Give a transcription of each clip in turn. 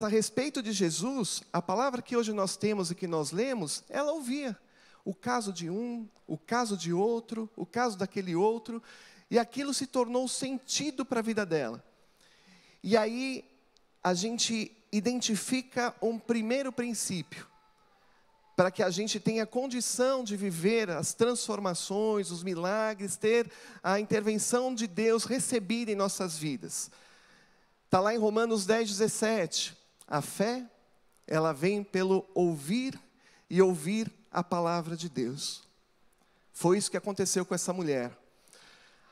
a respeito de Jesus, a palavra que hoje nós temos e que nós lemos, ela ouvia o caso de um, o caso de outro, o caso daquele outro, e aquilo se tornou sentido para a vida dela. E aí a gente identifica um primeiro princípio, para que a gente tenha condição de viver as transformações, os milagres, ter a intervenção de Deus recebida em nossas vidas. Está lá em Romanos 10:17, a fé, ela vem pelo ouvir e ouvir a palavra de Deus. Foi isso que aconteceu com essa mulher.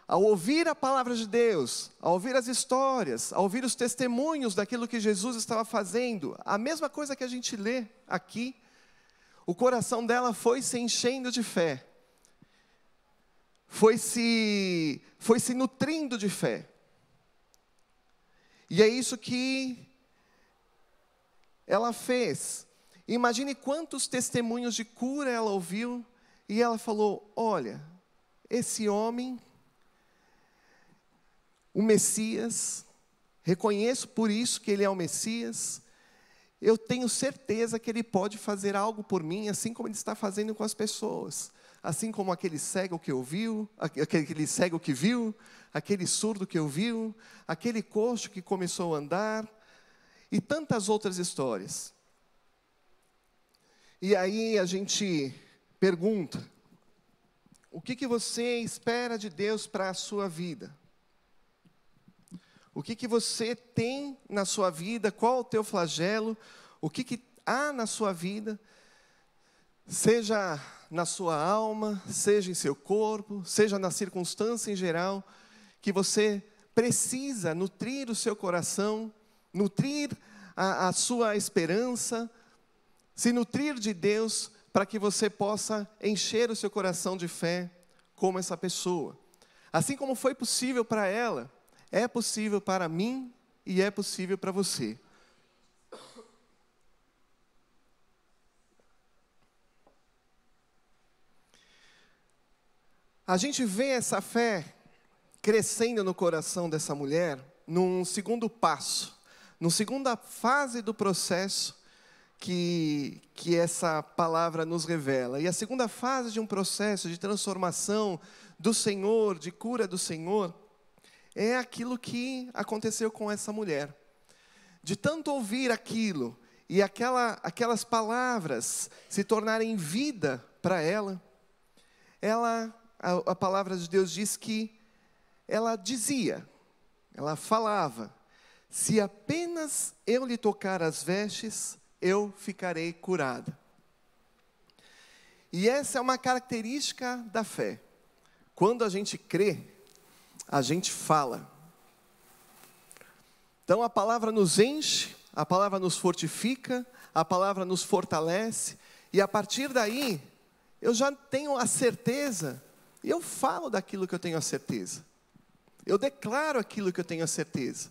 Ao ouvir a palavra de Deus, ao ouvir as histórias, ao ouvir os testemunhos daquilo que Jesus estava fazendo, a mesma coisa que a gente lê aqui, o coração dela foi se enchendo de fé, foi se nutrindo de fé. E é isso que ela fez. Imagine quantos testemunhos de cura ela ouviu, e ela falou: olha, esse homem, o Messias, reconheço por isso que ele é o Messias, eu tenho certeza que ele pode fazer algo por mim, assim como ele está fazendo com as pessoas, assim como aquele cego que ouviu, aquele cego que viu, aquele surdo que ouviu, aquele coxo que começou a andar, e tantas outras histórias. E aí a gente pergunta: o que você espera de Deus para a sua vida? O que você tem na sua vida? Qual o teu flagelo? O que há na sua vida? Seja na sua alma, seja em seu corpo, seja na circunstância em geral, que você precisa nutrir o seu coração, nutrir a sua esperança, se nutrir de Deus, para que você possa encher o seu coração de fé como essa pessoa. Assim como foi possível para ela, é possível para mim e é possível para você. A gente vê essa fé crescendo no coração dessa mulher num segundo passo, numa segunda fase do processo que essa palavra nos revela. E a segunda fase de um processo de transformação do Senhor, de cura do Senhor, é aquilo que aconteceu com essa mulher. De tanto ouvir aquilo, e aquelas palavras se tornarem vida para ela, a palavra de Deus diz que ela dizia, ela falava: se apenas eu lhe tocar as vestes, eu ficarei curada. E essa é uma característica da fé. Quando a gente crê, a gente fala. Então a palavra nos enche, a palavra nos fortifica, a palavra nos fortalece, e a partir daí, eu já tenho a certeza, e eu falo daquilo que eu tenho a certeza. Eu declaro aquilo que eu tenho a certeza.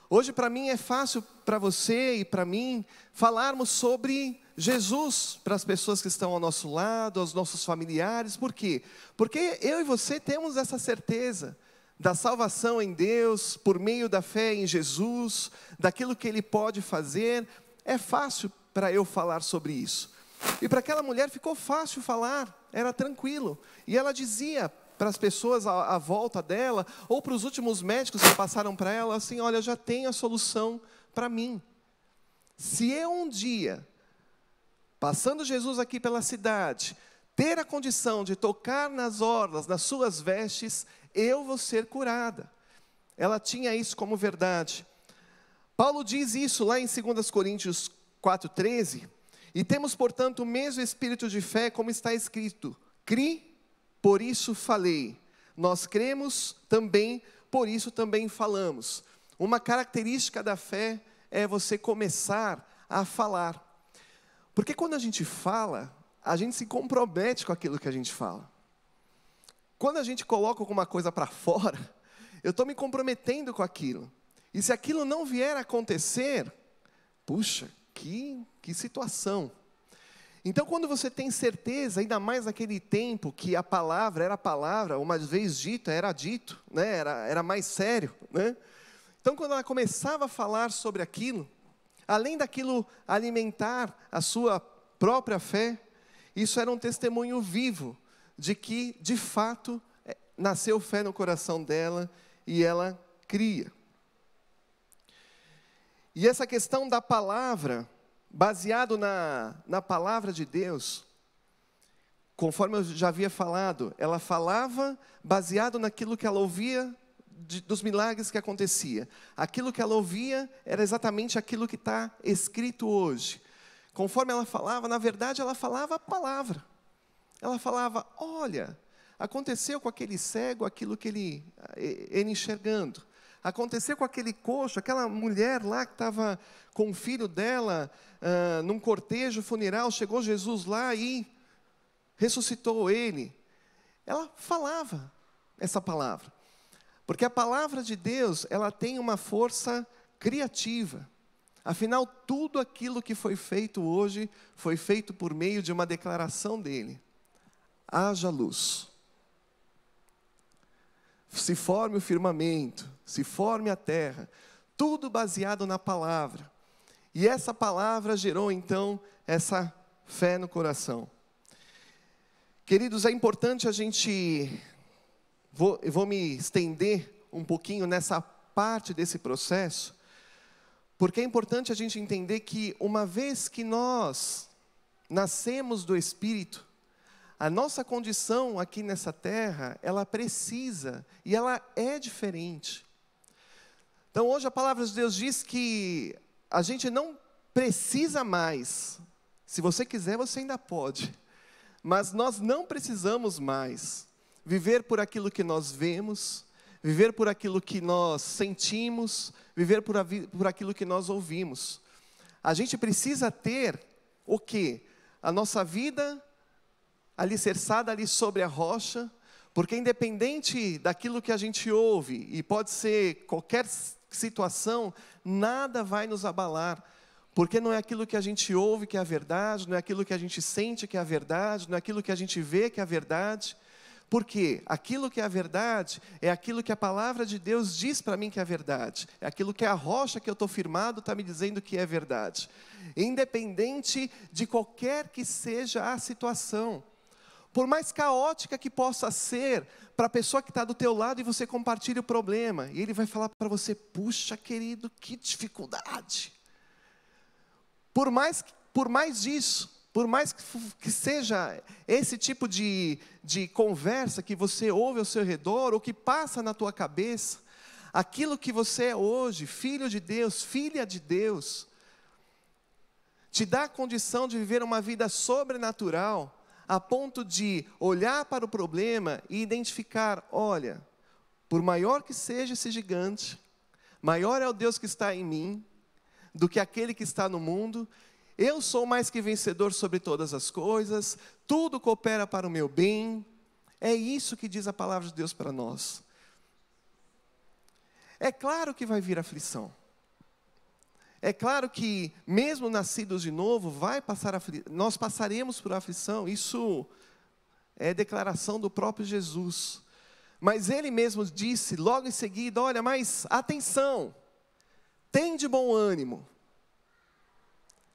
Hoje para mim é fácil, para você e para mim, falarmos sobre Jesus para as pessoas que estão ao nosso lado, aos nossos familiares. Por quê? Porque eu e você temos essa certeza da salvação em Deus, por meio da fé em Jesus, daquilo que Ele pode fazer. É fácil para eu falar sobre isso. E para aquela mulher ficou fácil falar, era tranquilo. E ela dizia para as pessoas à volta dela, ou para os últimos médicos que passaram para ela, assim: olha, eu já tenho a solução para mim. Se eu um dia, passando Jesus aqui pela cidade, ter a condição de tocar nas orlas, nas suas vestes, eu vou ser curada. Ela tinha isso como verdade. Paulo diz isso lá em 2 Coríntios 4:13, e temos, portanto, o mesmo espírito de fé, como está escrito: cri, por isso falei. Nós cremos também, por isso também falamos. Uma característica da fé é você começar a falar. Porque quando a gente fala, a gente se compromete com aquilo que a gente fala. Quando a gente coloca alguma coisa para fora, eu estou me comprometendo com aquilo. E se aquilo não vier a acontecer, puxa, que situação. Então, quando você tem certeza, ainda mais naquele tempo que a palavra era a palavra, uma vez dita, era dito, né? Era mais sério, né? Então, quando ela começava a falar sobre aquilo, Além daquilo alimentar a sua própria fé, isso era um testemunho vivo de que, de fato, nasceu fé no coração dela e ela cria. E essa questão da palavra, baseado na palavra de Deus, conforme eu já havia falado, ela falava baseado naquilo que ela ouvia dos milagres que acontecia. Aquilo que ela ouvia era exatamente aquilo que está escrito hoje. Conforme ela falava, na verdade ela falava a palavra. Ela falava, olha, aconteceu com aquele cego aquilo que ele enxergando. Aconteceu com aquele coxo, aquela mulher lá que estava com o filho dela, num cortejo funeral, chegou Jesus lá e ressuscitou ele. Ela falava essa palavra. Porque a palavra de Deus, ela tem uma força criativa. Afinal, tudo aquilo que foi feito hoje, foi feito por meio de uma declaração dele. Haja luz. Se forme o firmamento, se forme a terra. Tudo baseado na palavra. E essa palavra gerou então essa fé no coração. Queridos, é importante a gente... Eu vou me estender um pouquinho nessa parte desse processo, porque é importante a gente entender que uma vez que nós nascemos do Espírito, a nossa condição aqui nessa terra, ela precisa e ela é diferente. Então hoje a palavra de Deus diz que a gente não precisa mais. Se você quiser, você ainda pode. Mas nós não precisamos mais viver por aquilo que nós vemos, viver por aquilo que nós sentimos, viver por aquilo que nós ouvimos. A gente precisa ter o quê? A nossa vida alicerçada ali sobre a rocha, porque independente daquilo que a gente ouve, e pode ser qualquer situação, nada vai nos abalar, porque não é aquilo que a gente ouve que é a verdade, não é aquilo que a gente sente que é a verdade, não é aquilo que a gente vê que é a verdade. Porque aquilo que é a verdade é aquilo que a palavra de Deus diz para mim que é a verdade. É aquilo que a rocha que eu estou firmado está me dizendo que é verdade. Independente de qualquer que seja a situação. Por mais caótica que possa ser para a pessoa que está do teu lado e você compartilha o problema. E ele vai falar para você, puxa querido, que dificuldade. Por mais disso. Por mais que seja esse tipo de conversa que você ouve ao seu redor, ou que passa na tua cabeça, aquilo que você é hoje, filho de Deus, filha de Deus, te dá a condição de viver uma vida sobrenatural, a ponto de olhar para o problema e identificar, olha, por maior que seja esse gigante, maior é o Deus que está em mim, do que aquele que está no mundo. Eu sou mais que vencedor sobre todas as coisas, tudo coopera para o meu bem. É isso que diz a palavra de Deus para nós. É claro que vai vir aflição. É claro que, mesmo nascidos de novo, nós passaremos por aflição. Isso é declaração do próprio Jesus. Mas Ele mesmo disse, logo em seguida, olha, mas atenção, tem de bom ânimo.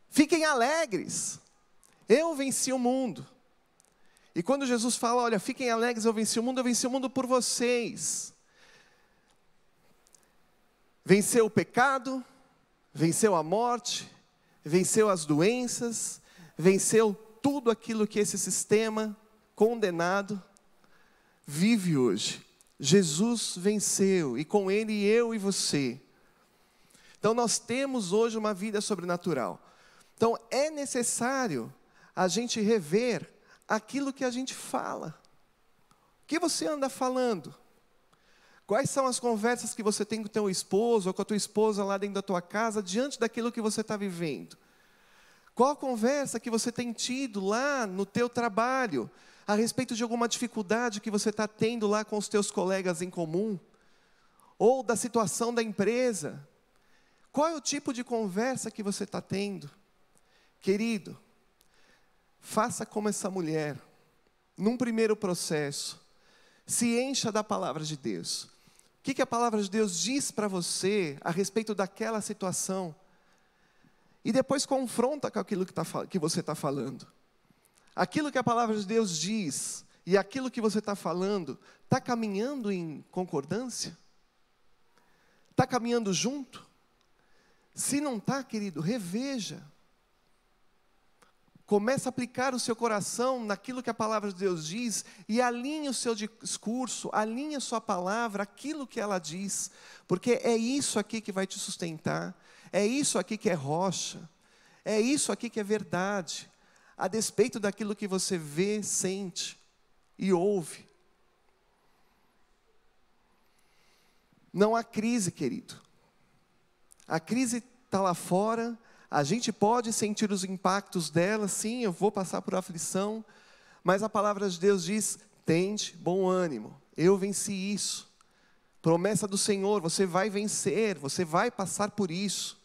Fiquem alegres, eu venci o mundo. E quando Jesus fala, olha, fiquem alegres, eu venci o mundo por vocês. Venceu o pecado, venceu a morte, venceu as doenças, venceu tudo aquilo que esse sistema condenado vive hoje. Jesus venceu, e com Ele eu e você. Então nós temos hoje uma vida sobrenatural. Então, é necessário a gente rever aquilo que a gente fala. O que você anda falando? Quais são as conversas que você tem com o teu esposo, ou com a tua esposa lá dentro da tua casa, diante daquilo que você está vivendo? Qual a conversa que você tem tido lá no teu trabalho, a respeito de alguma dificuldade que você está tendo lá com os teus colegas em comum? Ou da situação da empresa? Qual é o tipo de conversa que você está tendo? Querido, faça como essa mulher, num primeiro processo, se encha da palavra de Deus. O que a palavra de Deus diz para você a respeito daquela situação? e depois confronta com aquilo que você está falando. Aquilo que a palavra de Deus diz e aquilo que você está falando, está caminhando em concordância? Está caminhando junto? Se não está, querido, reveja. Comece a aplicar o seu coração naquilo que a palavra de Deus diz e alinhe o seu discurso, alinhe a sua palavra, aquilo que ela diz, porque é isso aqui que vai te sustentar, é isso aqui que é rocha, é isso aqui que é verdade, a despeito daquilo que você vê, sente e ouve. Não há crise, querido. A crise está lá fora, a gente pode sentir os impactos dela, sim, eu vou passar por aflição, mas a palavra de Deus diz, tende bom ânimo, eu venci isso. Promessa do Senhor, você vai vencer, você vai passar por isso.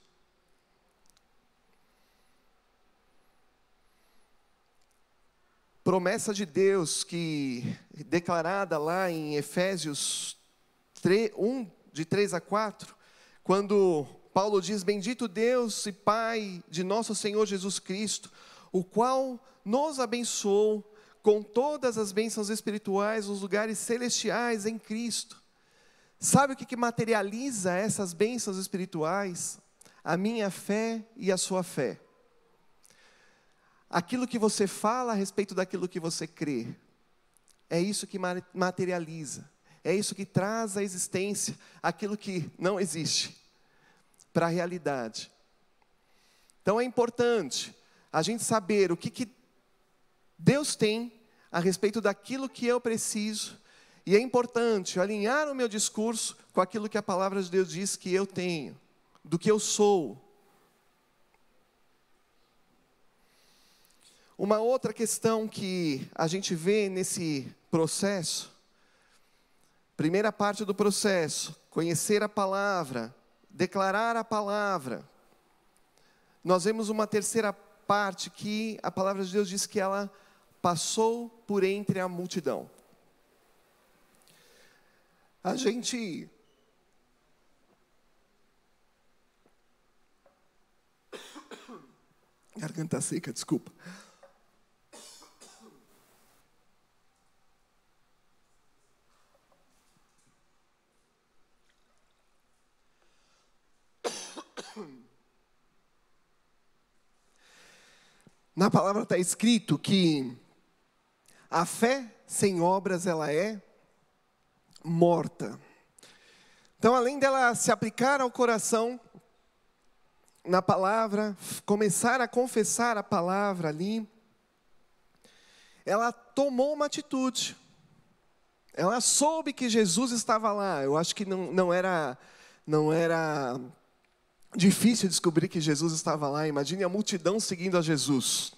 Promessa de Deus que declarada lá em Efésios 1, de 3 a 4, quando Paulo diz, bendito Deus e Pai de nosso Senhor Jesus Cristo, o qual nos abençoou com todas as bênçãos espirituais nos lugares celestiais em Cristo. Sabe o que materializa essas bênçãos espirituais? A minha fé e a sua fé. Aquilo que você fala a respeito daquilo que você crê, é isso que materializa, é isso que traz à existência aquilo que não existe, para a realidade. Então é importante a gente saber o que Deus tem a respeito daquilo que eu preciso, e é importante alinhar o meu discurso com aquilo que a palavra de Deus diz que eu tenho, do que eu sou. Uma outra questão que a gente vê nesse processo, primeira parte do processo, conhecer a palavra, declarar a palavra. Nós vemos uma terceira parte que a palavra de Deus diz que ela passou por entre a multidão. A gente garganta seca, desculpa. Na palavra está escrito que a fé sem obras ela é morta. Então, além dela se aplicar ao coração na palavra, começar a confessar a palavra ali, ela tomou uma atitude. Ela soube que Jesus estava lá. Eu acho que não era difícil descobrir que Jesus estava lá. Imagine a multidão seguindo a Jesus.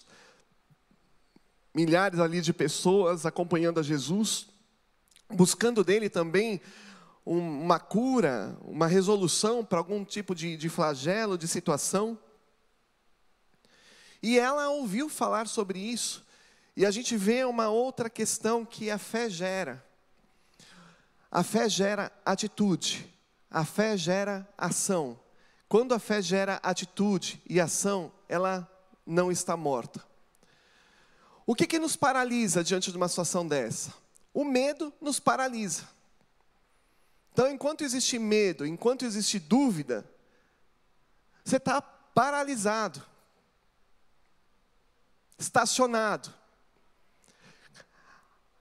Milhares ali de pessoas acompanhando a Jesus, buscando dele também uma cura, uma resolução para algum tipo de flagelo, de situação. E ela ouviu falar sobre isso. E a gente vê uma outra questão que a fé gera. A fé gera atitude. A fé gera ação. Quando a fé gera atitude e ação, ela não está morta. O que nos paralisa diante de uma situação dessa? O medo nos paralisa. Então, enquanto existe medo, enquanto existe dúvida, você está paralisado, estacionado.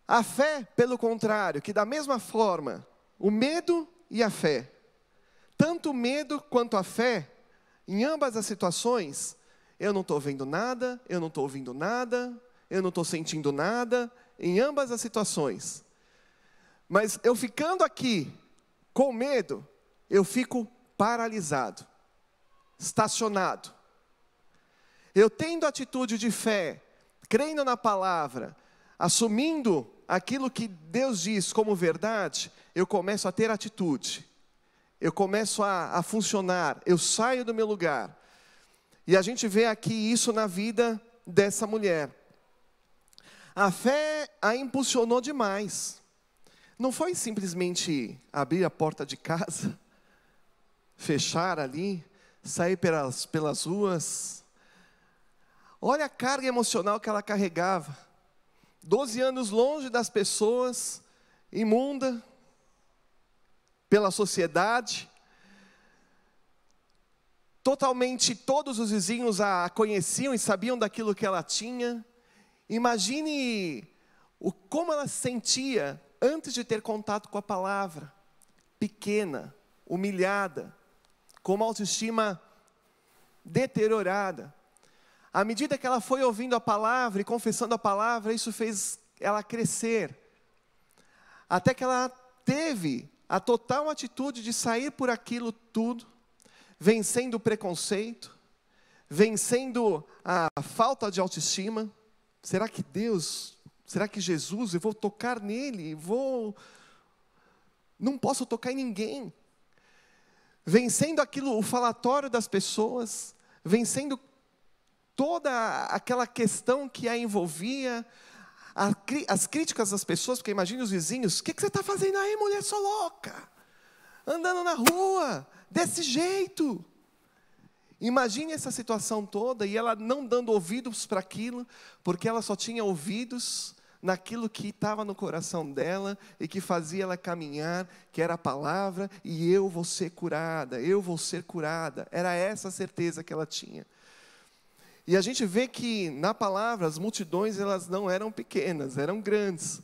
A fé, pelo contrário, que da mesma forma, o medo e a fé, tanto o medo quanto a fé, em ambas as situações, eu não estou vendo nada, eu não estou ouvindo nada, eu não estou sentindo nada, em ambas as situações. Mas eu ficando aqui com medo, eu fico paralisado, estacionado. Eu tendo atitude de fé, crendo na palavra, assumindo aquilo que Deus diz como verdade, eu começo a ter atitude. Eu começo a funcionar, eu saio do meu lugar. E a gente vê aqui isso na vida dessa mulher. A fé a impulsionou demais. Não foi simplesmente abrir a porta de casa, fechar ali. sair pelas ruas. Olha a carga emocional que ela carregava. 12 anos longe das pessoas, imunda pela sociedade. Totalmente todos os vizinhos a conheciam e sabiam daquilo que ela tinha. Imagine como ela se sentia antes de ter contato com a palavra. Pequena, humilhada, com uma autoestima deteriorada. À medida que ela foi ouvindo a palavra e confessando a palavra, isso fez ela crescer. Até que ela teve a total atitude de sair por aquilo tudo, vencendo o preconceito, vencendo a falta de autoestima. Será que Jesus, eu vou tocar nele, não posso tocar em ninguém. Vencendo aquilo, o falatório das pessoas, vencendo toda aquela questão que a envolvia, as críticas das pessoas, porque imagine os vizinhos: o que você está fazendo aí, mulher só louca? Andando na rua, desse jeito. Imagine essa situação toda, e ela não dando ouvidos para aquilo, porque ela só tinha ouvidos naquilo que estava no coração dela, e que fazia ela caminhar, que era a palavra, e eu vou ser curada, eu vou ser curada. Era essa a certeza que ela tinha. E a gente vê que na palavra as multidões, elas não eram pequenas, eram grandes.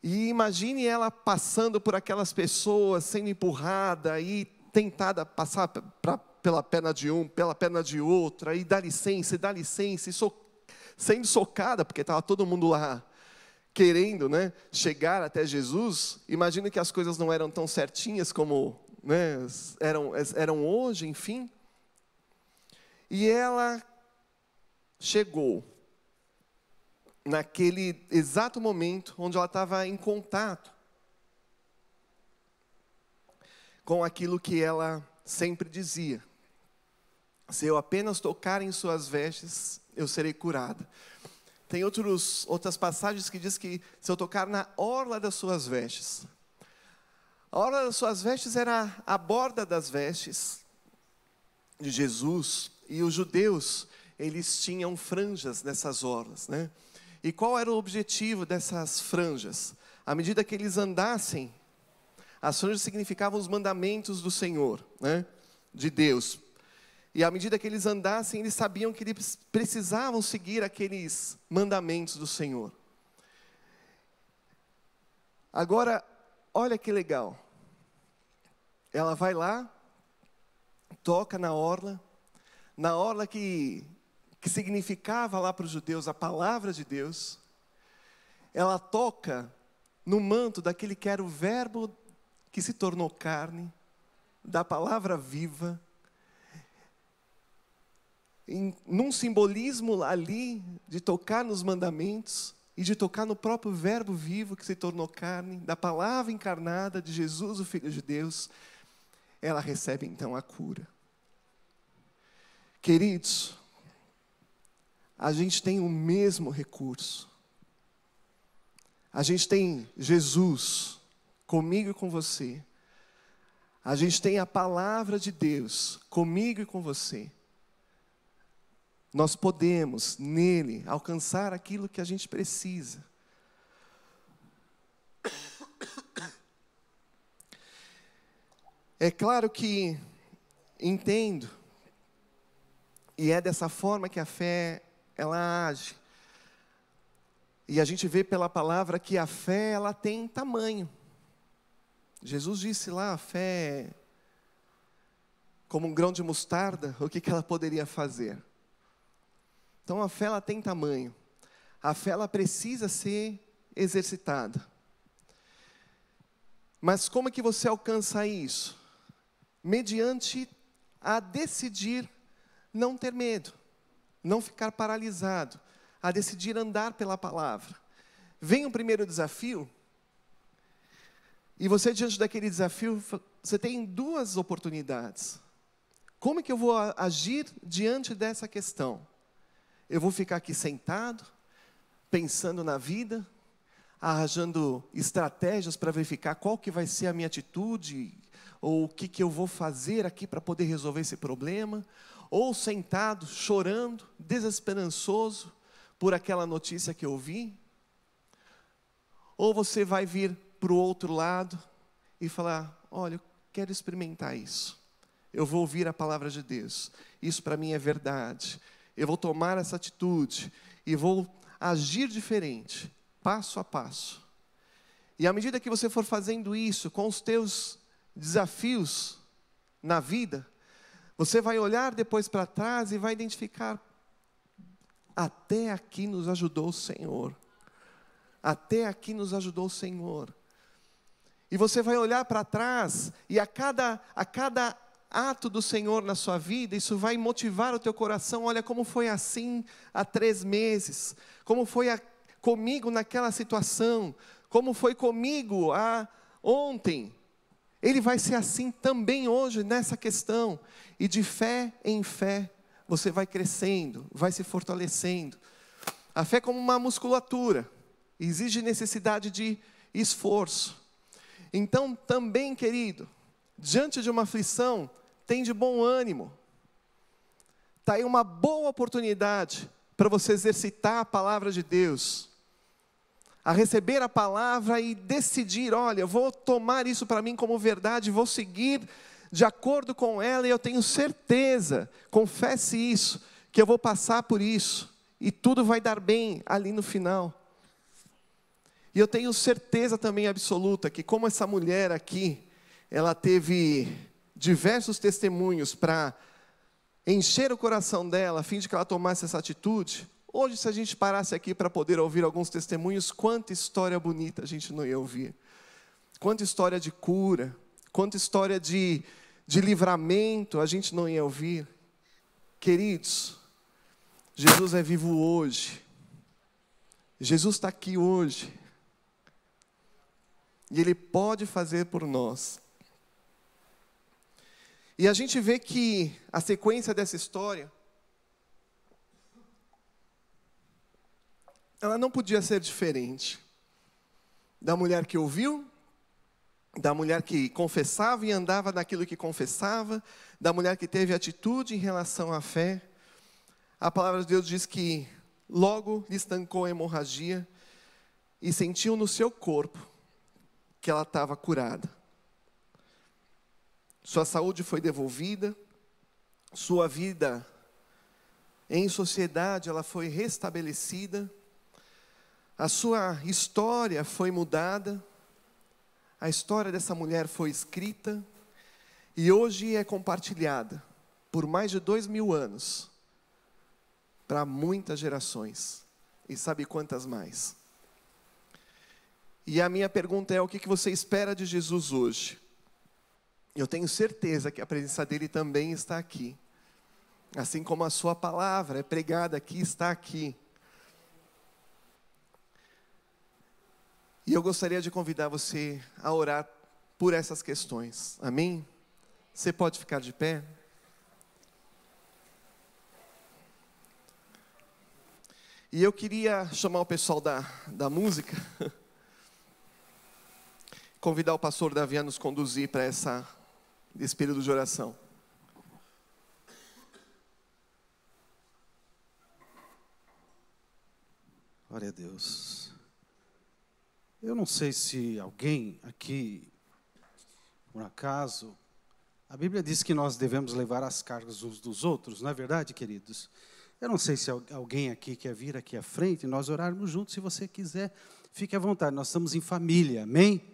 E imagine ela passando por aquelas pessoas, sendo empurrada e tentada passar pela perna de um, pela perna de outra, e dá licença, e sendo socada, porque estava todo mundo lá querendo, chegar até Jesus. Imagina que as coisas não eram tão certinhas como eram hoje, enfim. E ela chegou naquele exato momento onde ela estava em contato com aquilo que ela sempre dizia: se eu apenas tocar em suas vestes, eu serei curada. Tem outras passagens que diz que se eu tocar na orla das suas vestes. A orla das suas vestes era a borda das vestes de Jesus. E os judeus, eles tinham franjas nessas orlas, E qual era o objetivo dessas franjas? À medida que eles andassem, as franjas significavam os mandamentos do Senhor, de Deus. E à medida que eles andassem, eles sabiam que eles precisavam seguir aqueles mandamentos do Senhor. Agora, olha que legal. Ela vai lá, toca na orla que significava lá para os judeus a palavra de Deus. Ela toca no manto daquele que era o verbo que se tornou carne, da palavra viva, num simbolismo ali de tocar nos mandamentos e de tocar no próprio verbo vivo que se tornou carne, da palavra encarnada de Jesus, o Filho de Deus. Ela recebe então a cura. Queridos, a gente tem o mesmo recurso. A gente tem Jesus comigo e com você. A gente tem a palavra de Deus comigo e com você. Nós podemos, nele, alcançar aquilo que a gente precisa. É claro que entendo, e é dessa forma que a fé, ela age. E a gente vê pela palavra que a fé, ela tem tamanho. Jesus disse lá, a fé, como um grão de mostarda, o que ela poderia fazer? Então a fé, ela tem tamanho. A fé, ela precisa ser exercitada. Mas como é que você alcança isso? Mediante a decidir não ter medo, não ficar paralisado, a decidir andar pela palavra. Vem o primeiro desafio, e você, diante daquele desafio, você tem duas oportunidades. Como é que eu vou agir diante dessa questão? Eu vou ficar aqui sentado, pensando na vida, arranjando estratégias para verificar qual que vai ser a minha atitude, ou o que eu vou fazer aqui para poder resolver esse problema, ou sentado, chorando, desesperançoso por aquela notícia que eu ouvi, ou você vai vir para o outro lado e falar, olha, eu quero experimentar isso, eu vou ouvir a palavra de Deus, isso para mim é verdade, eu vou tomar essa atitude, e vou agir diferente, passo a passo. E à medida que você for fazendo isso, com os teus desafios na vida, você vai olhar depois para trás e vai identificar, até aqui nos ajudou o Senhor. Até aqui nos ajudou o Senhor. E você vai olhar para trás, e a cada ato do Senhor na sua vida, isso vai motivar o teu coração. Olha como foi assim há 3 meses, como foi comigo naquela situação, como foi comigo ontem. Ele vai ser assim também hoje nessa questão, e de fé em fé, você vai crescendo, vai se fortalecendo. A fé é como uma musculatura, exige necessidade de esforço. Então também, querido, diante de uma aflição, tem de bom ânimo. Está aí uma boa oportunidade para você exercitar a palavra de Deus, a receber a palavra e decidir, olha, eu vou tomar isso para mim como verdade, vou seguir de acordo com ela, e eu tenho certeza, confesse isso, que eu vou passar por isso, e tudo vai dar bem ali no final. E eu tenho certeza também absoluta, que como essa mulher aqui, ela teve diversos testemunhos para encher o coração dela, a fim de que ela tomasse essa atitude. Hoje, se a gente parasse aqui para poder ouvir alguns testemunhos, quanta história bonita a gente não ia ouvir. Quanta história de cura, quanta história de livramento a gente não ia ouvir. Queridos, Jesus é vivo hoje. Jesus está aqui hoje. E Ele pode fazer por nós. E a gente vê que a sequência dessa história, ela não podia ser diferente da mulher que ouviu, da mulher que confessava e andava naquilo que confessava, da mulher que teve atitude em relação à fé. A palavra de Deus diz que logo lhe estancou a hemorragia e sentiu no seu corpo que ela estava curada. Sua saúde foi devolvida, sua vida em sociedade ela foi restabelecida, a sua história foi mudada, a história dessa mulher foi escrita e hoje é compartilhada por mais de 2000 anos para muitas gerações, e sabe quantas mais? E a minha pergunta é, o que você espera de Jesus hoje? Eu tenho certeza que a presença dele também está aqui. Assim como a sua palavra é pregada aqui, está aqui. E eu gostaria de convidar você a orar por essas questões. Amém? Você pode ficar de pé? E eu queria chamar o pessoal da música. Convidar o pastor Davi a nos conduzir para esse período de oração. Glória a Deus. Eu não sei se alguém aqui, por acaso, a Bíblia diz que nós devemos levar as cargas uns dos outros, não é verdade, queridos? Eu não sei se alguém aqui quer vir aqui à frente e nós orarmos juntos. Se você quiser, fique à vontade, nós estamos em família, amém?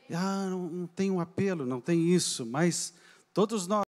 Não tem um apelo, não tem isso, mas todos nós